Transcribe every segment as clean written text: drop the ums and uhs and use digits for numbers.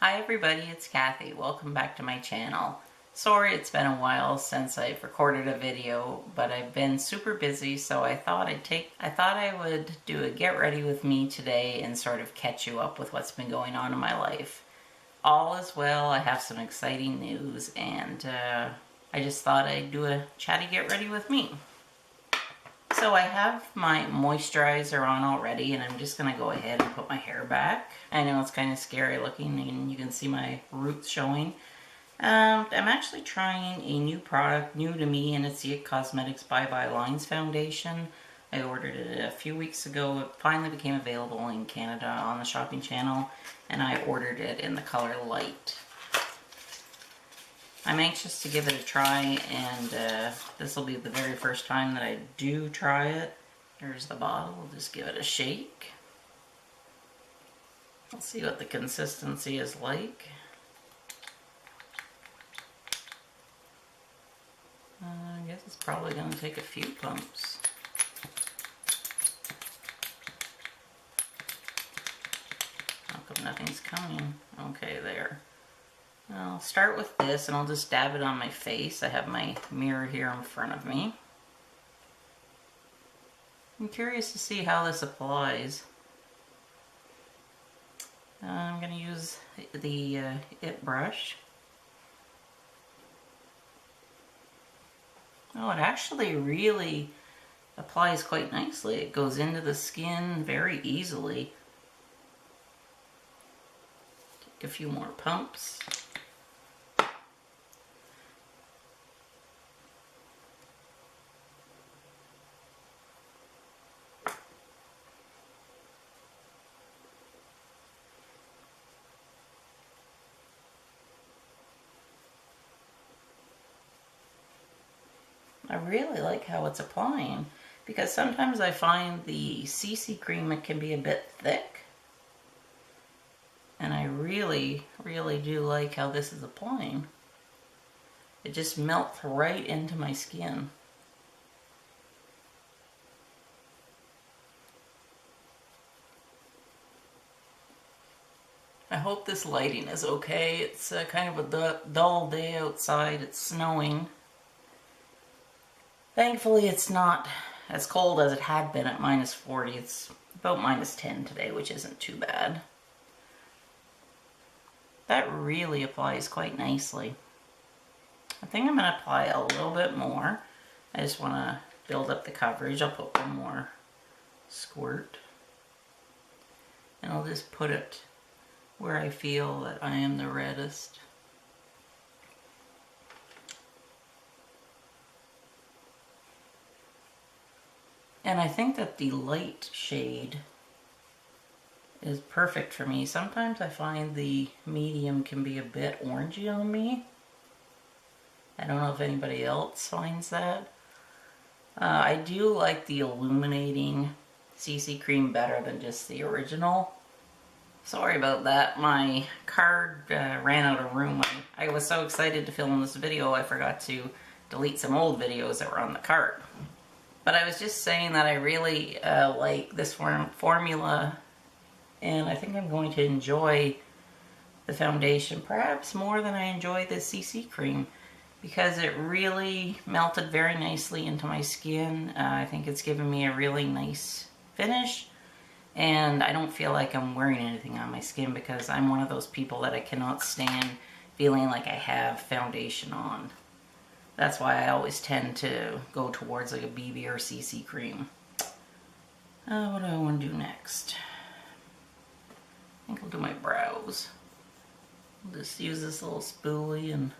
Hi everybody, it's Cathy. Welcome back to my channel. Sorry it's been a while since I've recorded a video, but I've been super busy, so I thought I would do a get ready with me today and sort of catch you up with what's been going on in my life. All is well, I have some exciting news, and I just thought I'd do a chatty get ready with me. So I have my moisturizer on already, and I'm just going to go ahead and put my hair back. I know it's kind of scary looking, and you can see my roots showing. I'm actually trying a new product, new to me, and it's the IT Cosmetics Bye Bye Lines Foundation. I ordered it a few weeks ago. It finally became available in Canada on the shopping channel, and I ordered it in the color Light. I'm anxious to give it a try, and this will be the very first time that I do try it. Here's the bottle. We'll just give it a shake. We'll see what the consistency is like. I guess it's probably going to take a few pumps. How come nothing's coming? Okay, there. I'll start with this, and I'll just dab it on my face. I have my mirror here in front of me. I'm curious to see how this applies. I'm going to use the IT brush. Oh, it actually really applies quite nicely. It goes into the skin very easily. Take a few more pumps. I really like how it's applying, because sometimes I find the CC cream, it can be a bit thick, and I really do like how this is applying. It just melts right into my skin. I hope this lighting is okay. It's kind of a dull day outside. It's snowing. Thankfully, it's not as cold as it had been at -40. It's about -10 today, which isn't too bad. That really applies quite nicely. I think I'm going to apply a little bit more. I just want to build up the coverage. I'll put one more squirt. And I'll just put it where I feel that I am the reddest. And I think that the light shade is perfect for me. Sometimes I find the medium can be a bit orangey on me. I don't know if anybody else finds that. I do like the illuminating CC cream better than just the original. Sorry about that. My card ran out of room. I was so excited to film this video, I forgot to delete some old videos that were on the card. But I was just saying that I really like this formula, and I think I'm going to enjoy the foundation perhaps more than I enjoy the CC cream, because it really melted very nicely into my skin. I think it's given me a really nice finish, and I don't feel like I'm wearing anything on my skin, because I'm one of those people that I cannot stand feeling like I have foundation on. That's why I always tend to go towards like a BB or CC cream. What do I want to do next? I think I'll do my brows. I'll just use this little spoolie and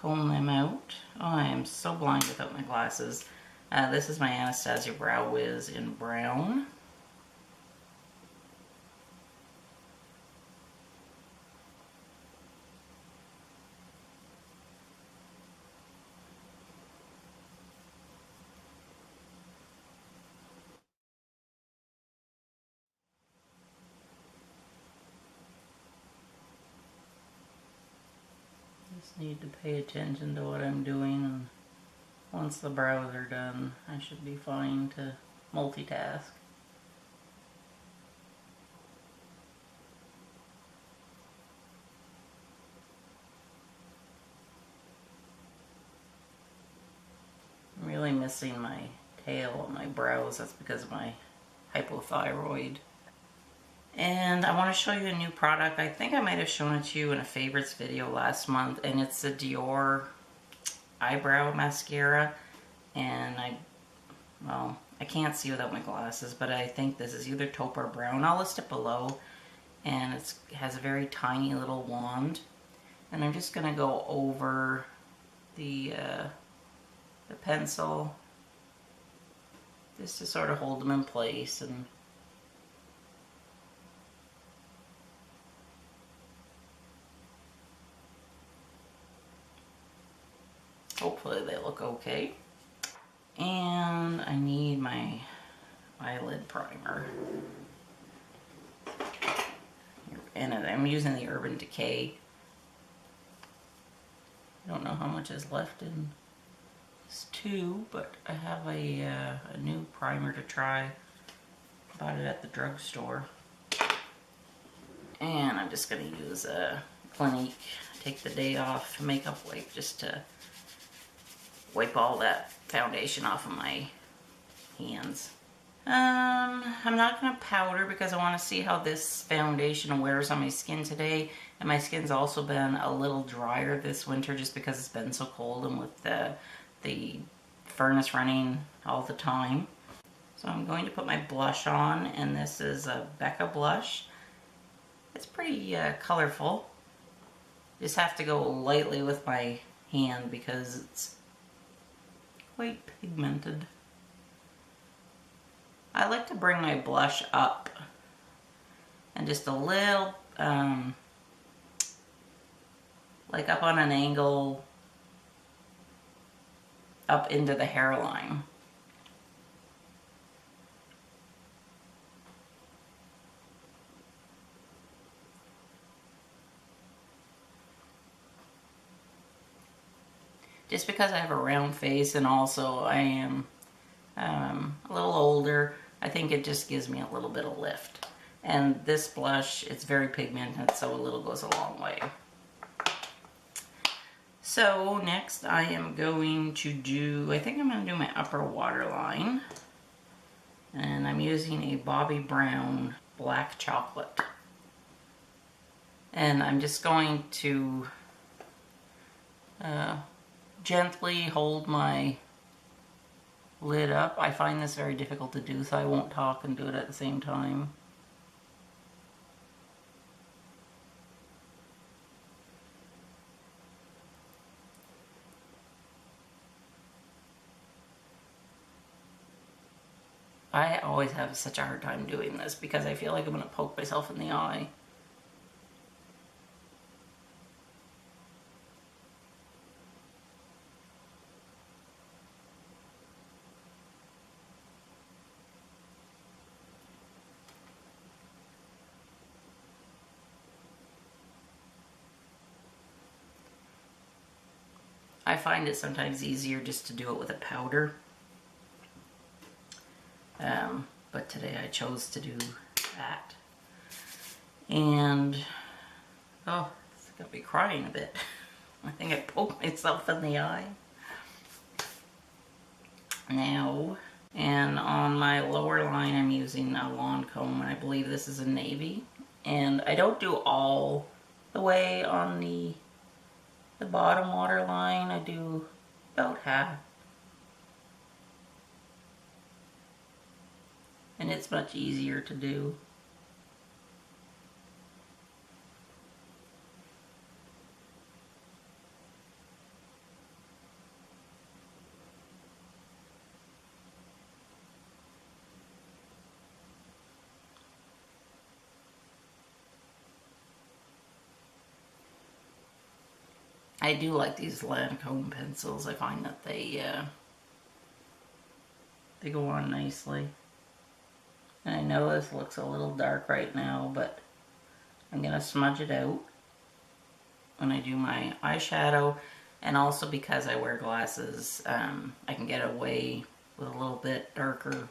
comb them out. Oh, I am so blind without my glasses. This is my Anastasia Brow Wiz in brown. Just need to pay attention to what I'm doing, and once the brows are done, I should be fine to multitask. missing my tail on my brows. That's because of my hypothyroid. And I want to show you a new product. I think I might have shown it to you in a favorites video last month, and it's the Dior eyebrow mascara. And I can't see without my glasses, but I think this is either taupe or brown. I'll list it below. And it has a very tiny little wand. And I'm just going to go over the pencil just to sort of hold them in place. And hopefully they look okay. And I need my eyelid primer. And I'm using the Urban Decay. I don't know how much is left in this tube, but I have a new primer to try. Bought it at the drugstore. And I'm just going to use a Clinique Take the Day Off makeup wipe just to wipe all that foundation off of my hands. I'm not going to powder because I want to see how this foundation wears on my skin today. And my skin's also been a little drier this winter just because it's been so cold and with the furnace running all the time. So I'm going to put my blush on, and this is a Becca blush. It's pretty colorful. Just have to go lightly with my hand because it's quite pigmented. I like to bring my blush up and just a little, like up on an angle, up into the hairline. Just because I have a round face and also I am a little older, I think it just gives me a little bit of lift. And this blush, it's very pigmented, so a little goes a long way. So next I am going to do, I think I'm going to do my upper waterline. And I'm using a Bobbi Brown black chocolate. And I'm just going to gently hold my lid up. I find this very difficult to do, so I won't talk and do it at the same time. I always have such a hard time doing this because I feel like I'm going to poke myself in the eye. I find it sometimes easier just to do it with a powder. But today I chose to do that. And, oh, it's got me crying a bit. I think I poked myself in the eye. Now, and on my lower line I'm using a lawn comb, and I believe this is a navy. And I don't do all the way on the bottom waterline. I do about half. And it's much easier to do. I do like these Lancome pencils. I find that they go on nicely. And I know this looks a little dark right now, but I'm going to smudge it out when I do my eyeshadow. And also because I wear glasses, I can get away with a little bit darker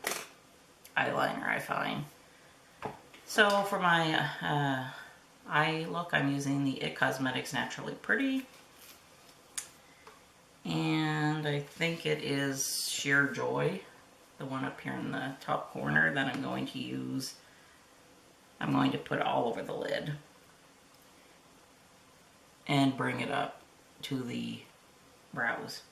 eyeliner, I find. So for my eye look, I'm using the IT Cosmetics Naturally Pretty. And I think it is Sheer Joy, the one up here in the top corner, that I'm going to use. I'm going to put all over the lid and bring it up to the brows.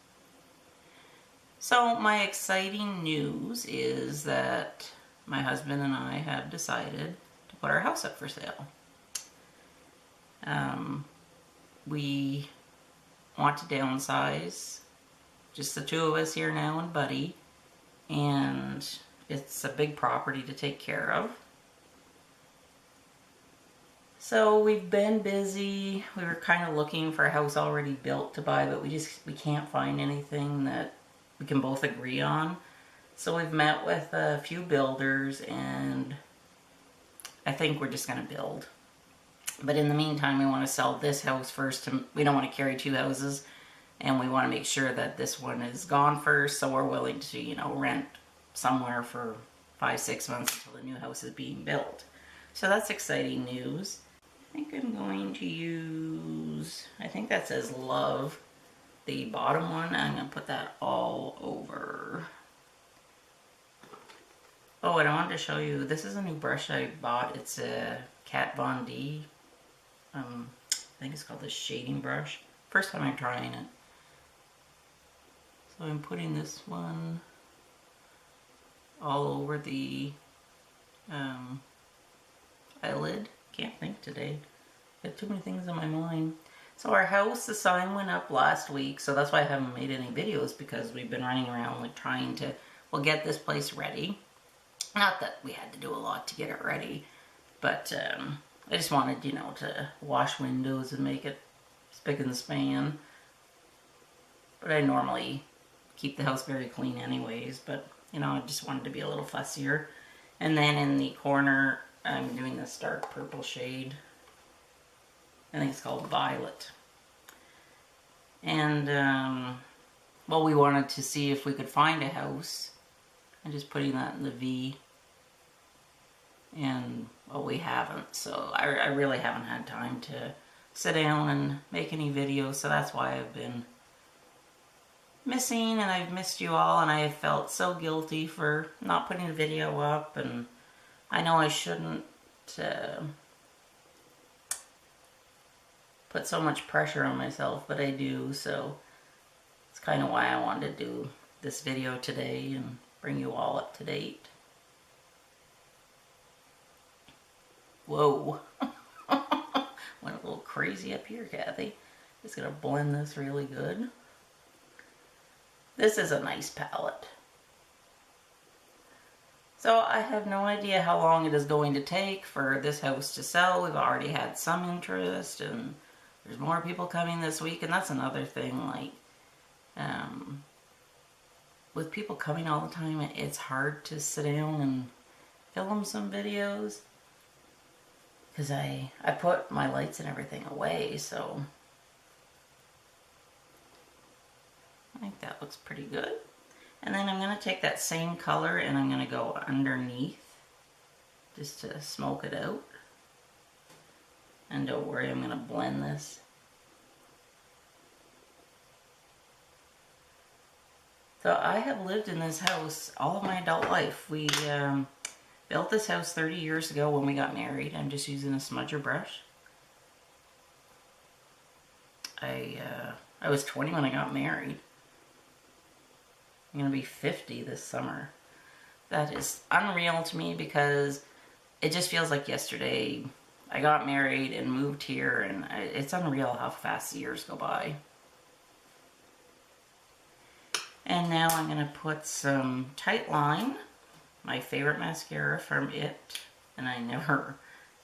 So my exciting news is that my husband and I have decided to put our house up for sale. We want to downsize, just the two of us here now and Buddy, and it's a big property to take care of. So we've been busy. We were kind of looking for a house already built to buy, but we can't find anything that we can both agree on. So we've met with a few builders, and I think we're just going to build. But in the meantime, we want to sell this house first. We don't want to carry two houses, and we want to make sure that this one is gone first, so we're willing to, you know, rent somewhere for 5-6 months until the new house is being built. So that's exciting news. I think I'm going to use, I think that says Love, the bottom one. I'm going to put that all over. Oh, and I wanted to show you, this is a new brush I bought. It's a Kat Von D. I think it's called the shading brush. First time I'm trying it. So I'm putting this one all over the eyelid. Can't think today. I have too many things in my mind. So our house, the sign went up last week, so that's why I haven't made any videos, because we've been running around like trying to, well, get this place ready. Not that we had to do a lot to get it ready, but I just wanted, you know, to wash windows and make it spick and span. But I normally keep the house very clean anyways, but, you know, I just wanted to be a little fussier. And then in the corner, I'm doing this dark purple shade. I think it's called Violet. And, well, we wanted to see if we could find a house. I'm just putting that in the V. And, well, we haven't. So I really haven't had time to sit down and make any videos. So that's why I've been missing, and I've missed you all. And I have felt so guilty for not putting a video up. And I know I shouldn't put so much pressure on myself, but I do. So it's kind of why I wanted to do this video today and bring you all up to date. Whoa. Went a little crazy up here, Kathy. Just gonna blend this really good. This is a nice palette. So I have no idea how long it is going to take for this house to sell. We've already had some interest, and there's more people coming this week, and that's another thing, like, with people coming all the time, it's hard to sit down and film some videos, because I put my lights and everything away, so I think that looks pretty good. And then I'm going to take that same color and I'm going to go underneath just to smoke it out. And don't worry, I'm going to blend this. So I have lived in this house all of my adult life. We built this house 30 years ago when we got married. I'm just using a smudger brush. I was 20 when I got married. I'm going to be 50 this summer. That is unreal to me because it just feels like yesterday I got married and moved here, and it's unreal how fast the years go by. And now I'm going to put some Tight Line, my favorite mascara from It, and I never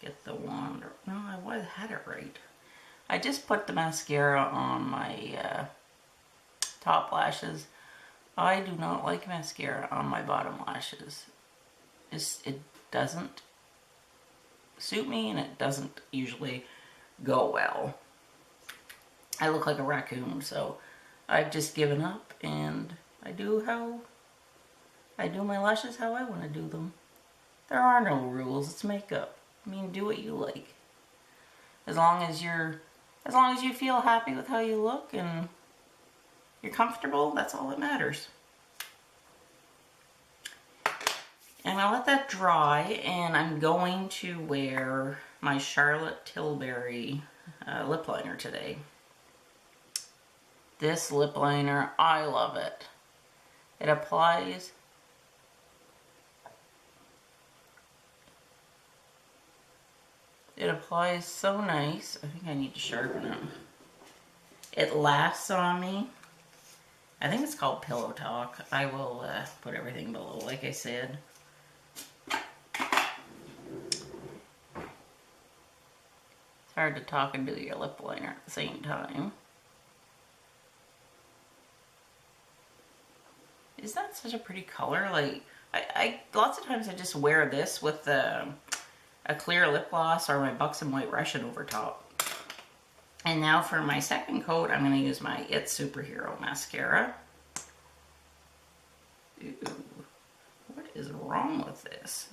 get the wand. No, I had it right. I just put the mascara on my top lashes. I do not like mascara on my bottom lashes. It doesn't suit me, and it doesn't usually go well. I look like a raccoon, so I've just given up, and I do my lashes how I want to do them. There are no rules. It's makeup. I mean, do what you like. As long as you feel happy with how you look, and you're comfortable, that's all that matters. And I'll let that dry, and I'm going to wear my Charlotte Tilbury lip liner today. This lip liner, I love it. It applies so nice. I think I need to sharpen it. It lasts on me. I think it's called Pillow Talk. I will put everything below, like I said. It's hard to talk and do your lip liner at the same time. Is that such a pretty color? Like, I lots of times I just wear this with a clear lip gloss or my Buxom White Russian over top. And now for my second coat, I'm going to use my It's Superhero mascara. Ooh, what is wrong with this?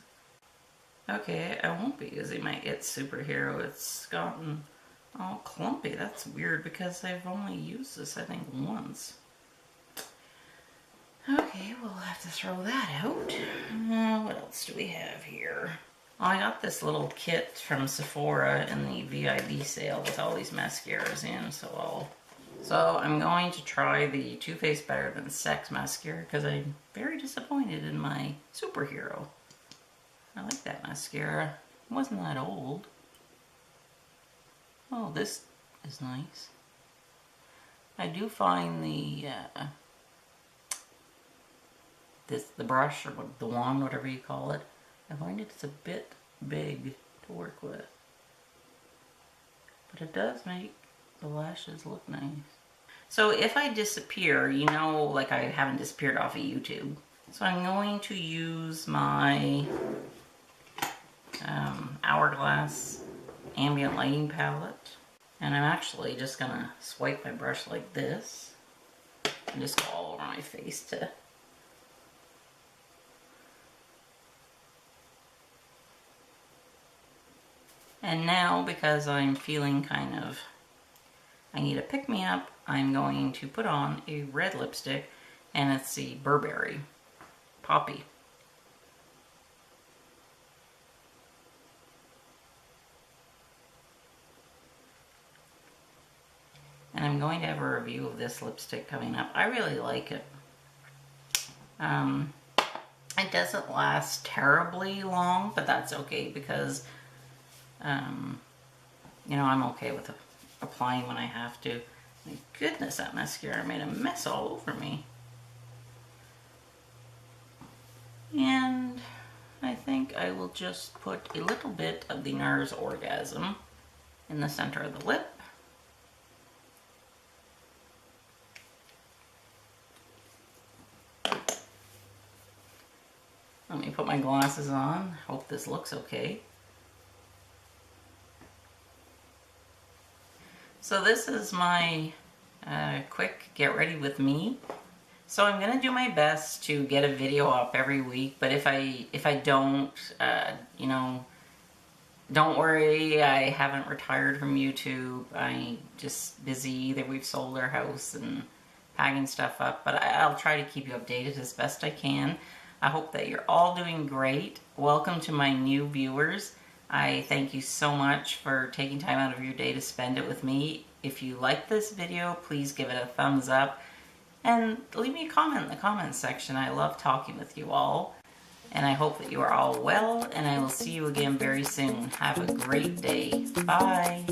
Okay, I won't be using my It's Superhero. It's gotten all clumpy. That's weird because I've only used this, I think, once. Okay, we'll have to throw that out. What else do we have here? Oh, I got this little kit from Sephora in the VIB sale with all these mascaras in, so I'm going to try the Too Faced Better Than Sex mascara because I'm very disappointed in my Superhero. I like that mascara. It wasn't that old. Oh, this is nice. I do find the brush or the wand, whatever you call it, I find it's a bit big to work with. But it does make the lashes look nice. So if I disappear, you know, like I haven't disappeared off of YouTube. So I'm going to use my Hourglass Ambient Lighting Palette. And I'm actually just going to swipe my brush like this. And just go all over my face to... And now, because I'm feeling kind of, I need a pick-me-up, I'm going to put on a red lipstick, and it's the Burberry Poppy. And I'm going to have a review of this lipstick coming up. I really like it. It doesn't last terribly long, but that's okay because you know, I'm okay with applying when I have to. My goodness, that mascara made a mess all over me. And I think I will just put a little bit of the NARS Orgasm in the center of the lip. Let me put my glasses on. Hope this looks okay. So this is my quick get ready with me. So I'm gonna do my best to get a video up every week, but if I don't, you know, don't worry, I haven't retired from YouTube. I'm just busy. Either we've sold our house and packing stuff up, but I'll try to keep you updated as best I can. I hope that you're all doing great. Welcome to my new viewers. I thank you so much for taking time out of your day to spend it with me. If you like this video, please give it a thumbs up and leave me a comment in the comments section. I love talking with you all, and I hope that you are all well, and I will see you again very soon. Have a great day. Bye.